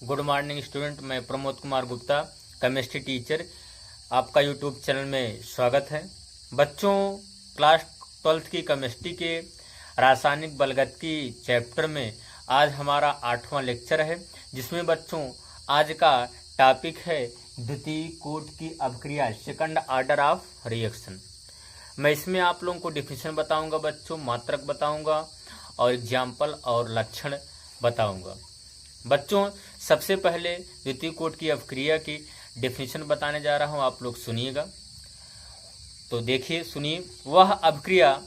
Good morning student, मैं Pramod Kumar Gupta, chemistry teacher, आपका YouTube channel में स्वागत है। बच्चों, क्लास 12th की केमिस्ट्री के रासायनिक बलगति चैप्टर में आज हमारा 8वां लेक्चर है, जिसमें बच्चों आज का टॉपिक है द्वितीय कोट की अभिक्रिया, सेकंड ऑर्डर ऑफ रिएक्शन। मैं इसमें आप लोगों को डिफिनेशन बताऊंगा बच्चों, मात्रक बताऊंगा और एग्जाम्पल और लक्षण बताऊंगा। बच्चों, सबसे पहले द्वितीय कोट की अभिक्रिया की डेफिनेशन बताने जा रहा हूं, आप लोग सुनिएगा। तो देखिए, सुनिए। वह अभिक्रिया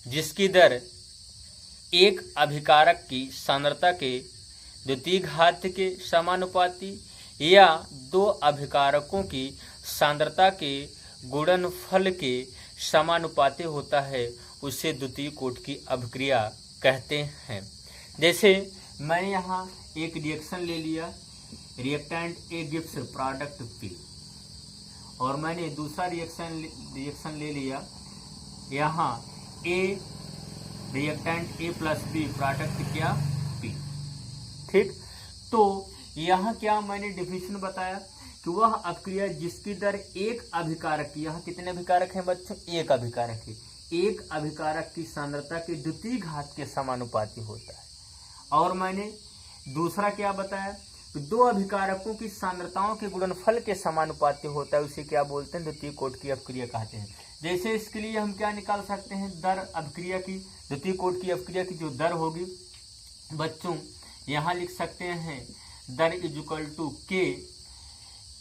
जिसकी दर एक अभिकारक की सांद्रता के द्वितीय घात के समानुपाती या दो अभिकारकों की सांद्रता के गुणनफल के समानुपाती होता है, उसे द्वितीय कोट की अभिक्रिया कहते हैं। जैसे मैंने यहाँ एक रिएक्शन ले लिया, reactant A gives product P, और मैंने दूसरा रिएक्शन ले लिया, यहाँ A reactant A plus B product क्या पी। ठीक, तो यहाँ क्या मैंने डिफिनेशन बताया कि वह अभिक्रिया जिसकी दर एक अभिकारक की, यहाँ कितने अभिकारक हैं बच्चों? एक अभिकारक है, एक अभिकारक की सांद्रता के द्वितीय घात के समानुपाती होता है। और मैंने दूसरा क्या बताया कि दो अभिकारकों की सांद्रताओं के गुणनफल के समानुपाती होता है, उसे क्या बोलते हैं? द्वितीय कोट की अभिक्रिया कहते हैं। जैसे इसके लिए हम क्या निकाल सकते हैं? दर अभिक्रिया की, द्वितीय कोट की अभिक्रिया की जो दर होगी बच्चों, यहाँ लिख सकते हैं दर इज इक्वल टू के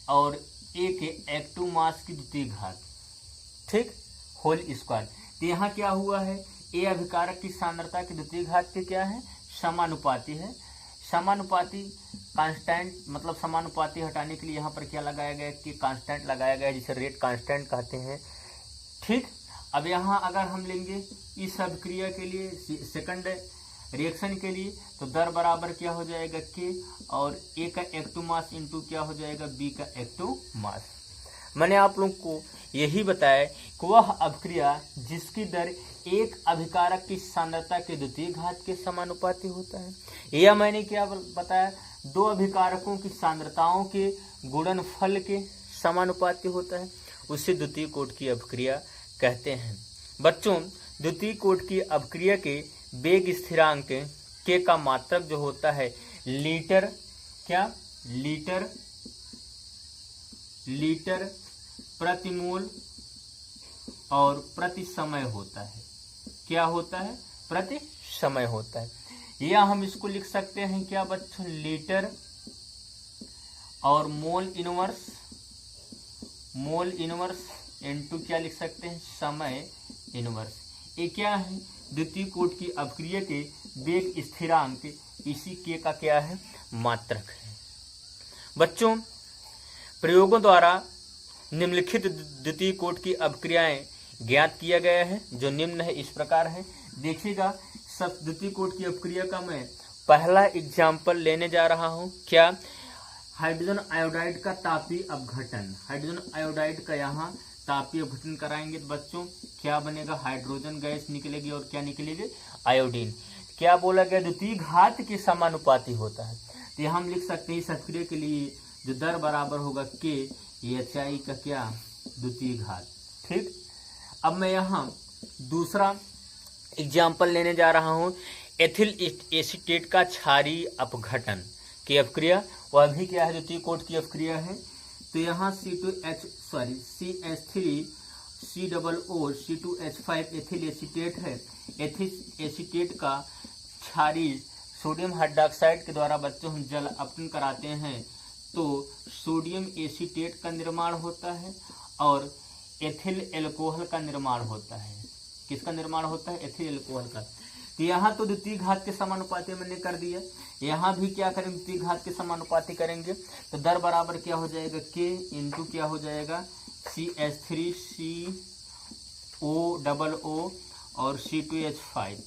और ए के एक्टिव मास की द्वितीय घात, ठीक, होल स्क्वायर। तो यहाँ क्या हुआ है? ए अभिकारक की सांद्रता की द्वितीय घात के क्या है? समानुपाती है। समानुपाती कांस्टेंट, मतलब समानुपाती हटाने के लिए यहाँ पर क्या लगाया गया कि कांस्टेंट लगाया गया, जिसे रेट कांस्टेंट कहते हैं। ठीक, अब यहाँ अगर हम लेंगे इस अभिक्रिया के लिए, सेकंड रिएक्शन के लिए, तो दर बराबर क्या हो जाएगा? के और ए का एक्टिव मास इंटू क्या हो जाएगा? बी का एक्टिव मास। मैंने आप लोग को यही बताया कि वह अभिक्रिया जिसकी दर एक अभिकारक की सांद्रता के द्वितीय घात के समानुपाती होता है, या मैंने क्या बताया? दो अभिकारकों की सांद्रताओं के गुणनफल के समानुपाती होता है, उसे द्वितीय कोट की अभिक्रिया कहते हैं। बच्चों, द्वितीय कोट की अभिक्रिया के वेग स्थिरांक के का मात्रक जो होता है लीटर, क्या? लीटर प्रति मोल और प्रति समय होता है। क्या होता है? प्रति समय होता है। या हम इसको लिख सकते हैं क्या बच्चों? लीटर और मोल इनवर्स इनटू क्या लिख सकते हैं? समय इनवर्स। ये क्या है? द्वितीय कोट की अभिक्रिया के वेग स्थिरांक, इसी के का क्या है? मात्रक है। बच्चों, प्रयोगों द्वारा निम्नलिखित द्वितीय कोट की अभिक्रियाएं ज्ञात किया गया है, जो निम्न है, इस प्रकार है। देखिएगा, सब द्वितीय कोट की अभिक्रिया का मैं पहला एग्जाम्पल लेने जा रहा हूं। क्या? हाइड्रोजन आयोडाइड का तापीय अपघटन। हाइड्रोजन आयोडाइड का यहाँ तापीय अपघटन कराएंगे तो बच्चों क्या बनेगा? हाइड्रोजन गैस निकलेगी और क्या निकलेगी? आयोडीन। क्या बोला गया? द्वितीय घात के समानुपाती होता है। तो यहाँ हम लिख सकते हैं इस अभिक्रिया के लिए जो दर बराबर होगा के HI का क्या? द्वितीय घात। ठीक, अब मैं यहाँ दूसरा एग्जाम्पल लेने जा रहा हूँ, एथिल एसीटेट का क्षारीय अपघटन की अभिक्रिया। वह भी क्या है? द्वितीय कोट की अभिक्रिया है। तो यहाँ CH3CO C2H5 एथिल एसीटेट है। एथिल एसीटेट का क्षारीय सोडियम हाइड्रोक्साइड के द्वारा बच्चों हम जल अपघटन कराते हैं, तो सोडियम एसीटेट का निर्माण होता है और एथिल एल्कोहल का निर्माण होता है। किसका निर्माण होता है? एथिल एल्कोहल का। तो यहाँ तो द्वितीय घात के समानुपाती मैंने कर दिया, यहाँ भी क्या करेंगे? द्वितीय घात के समानुपाती करेंगे, तो दर बराबर क्या हो जाएगा? के इंटू क्या हो जाएगा? CH3COOO और C2H5।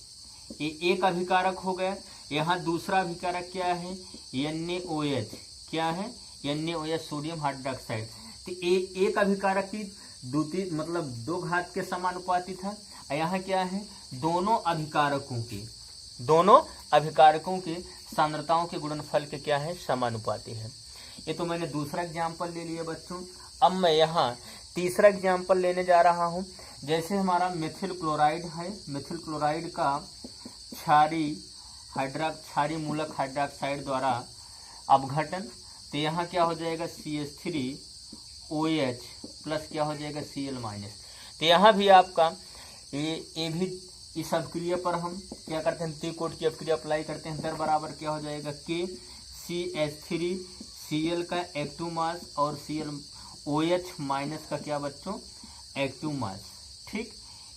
ये एक अभिकारक हो गया। यहाँ दूसरा अभिकारक क्या है? NaOH। क्या है? NaOH sodium hydroxide. तो एक अभिकारक की द्वितीय मतलब दो घात के समानुपाती था। यहाँ क्या है? दोनों अभिकारकों के सांद्रताओं के गुणनफल के क्या है, समानुपाती है। ये तो मैंने दूसरा एग्जाम्पल ले लिया बच्चों। अब मैं यहाँ तीसरा एग्जाम्पल लेने जा रहा हूँ। जैसे हमारा मेथिल क्लोराइड है, मेथिल क्लोराइड का क्षारी मूलक हाइड्रोक्साइड द्वारा अपघटन, तो यहाँ क्या हो जाएगा CH3OH प्लस क्या हो जाएगा Cl-। तो यहाँ भी आपका ये भी इस अभिक्रिया पर हम क्या करते हैं, द्वितीय कोट की अभिक्रिया अप्लाई करते हैं। दर बराबर क्या हो जाएगा K CH3Cl का एक्टिव मास और ClOH माइनस का क्या बच्चों, एक्टिव मास। ठीक,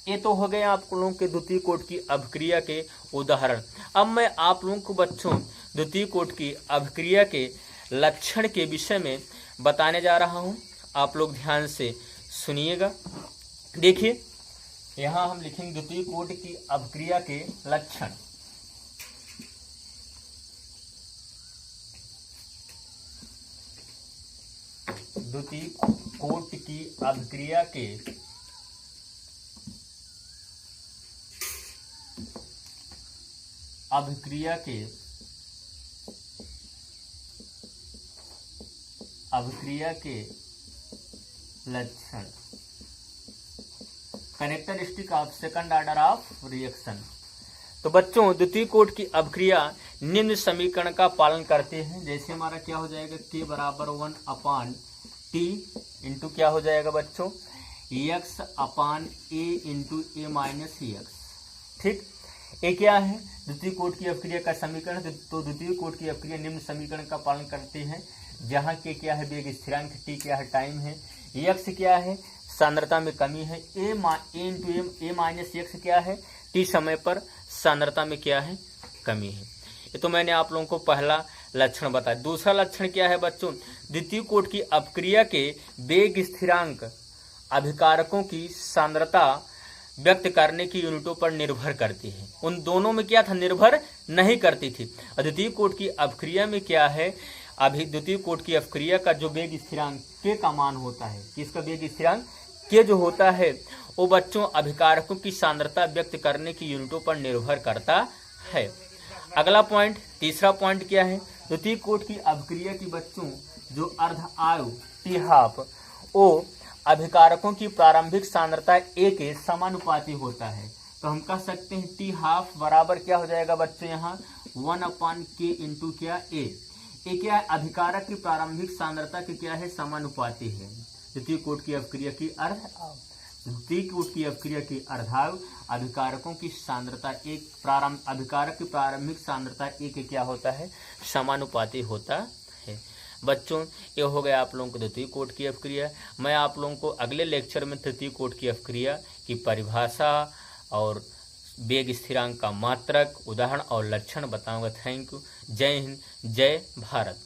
ये तो हो गए आप लोगों के द्वितीय कोट की अभिक्रिया के उदाहरण। अब मैं आप लोगों को बच्चों द्वितीय कोट की अभिक्रिया के लक्षण के विषय में बताने जा रहा हूं। आप लोग ध्यान से सुनिएगा। देखिए यहाँ हम लिखेंगे द्वितीय कोट की अभिक्रिया के लक्षण। द्वितीय कोट की अभिक्रिया के लक्षण, characteristic of second order of reaction. तो बच्चों द्वितीय कोट की अभिक्रिया निम्न समीकरण का पालन करते हैं। जैसे हमारा क्या हो जाएगा, K बराबर 1/T इंटू क्या हो जाएगा बच्चों, X/A into A minus X। ठीक, ये क्या है, द्वितीय कोट की अभिक्रिया का समीकरण। तो द्वितीय कोट की अभिक्रिया निम्न समीकरण का पालन करते हैं, जहाँ के क्या है वेग स्थिरांक, T क्या है टाइम है, X क्या है सांद्रता में कमी है, A into A minus X क्या है T समय पर सांद्रता में क्या है कमी है। ये तो मैंने आप लोगों को पहला लक्षण बताया। दूसरा लक्षण क्या है बच्चों, द्वितीय कोट की अभिक्रिया के वेग स्थिरांक अभिकारकों की सांद्रता व्यक्त करने की यूनिटों पर निर्भर करती है। उन दोनों में क्या था, निर्भर नहीं करती थी। द्वितीय कोट की अभिक्रिया में क्या है, अभी द्वितीय कोट की अभिक्रिया का जो वेग स्थिरांक K का मान होता है, किसका वेग स्थिरांक K जो होता है, वो बच्चों अभिकारकों की सांद्रता व्यक्त करने की यूनिटों पर निर्भर करता है। अगला पॉइंट, तीसरा पॉइंट क्या है, द्वितीय कोट की अभिक्रिया की बच्चों जो अर्ध आयु T हाफ, वो अभिकारकों की प्रारंभिक सांद्रता A के समानुपाती होता है। तो हम कह सकते हैं T हाफ बराबर क्या हो जाएगा बच्चों, यहाँ 1/K इंटू क्या A। ये क्या है, अभिकारक की प्रारंभिक सांद्रता की क्या है, समानुपाती है। द्वितीय कोट की अभिक्रिया की अर्धायु अभिकारकों की सांद्रता अभिकारक की प्रारंभिक सांद्रता A के क्या होता है, समानुपाती होता है। बच्चों ये हो गया आप लोगों को द्वितीय कोट की अभिक्रिया। मैं आप लोगों को अगले लेक्चर में तृतीय कोट की अभिक्रिया की परिभाषा और वेग स्थिरांक का मात्रक, उदाहरण और लक्षण बताऊंगा। Thank you. जय हिंद, जय भारत।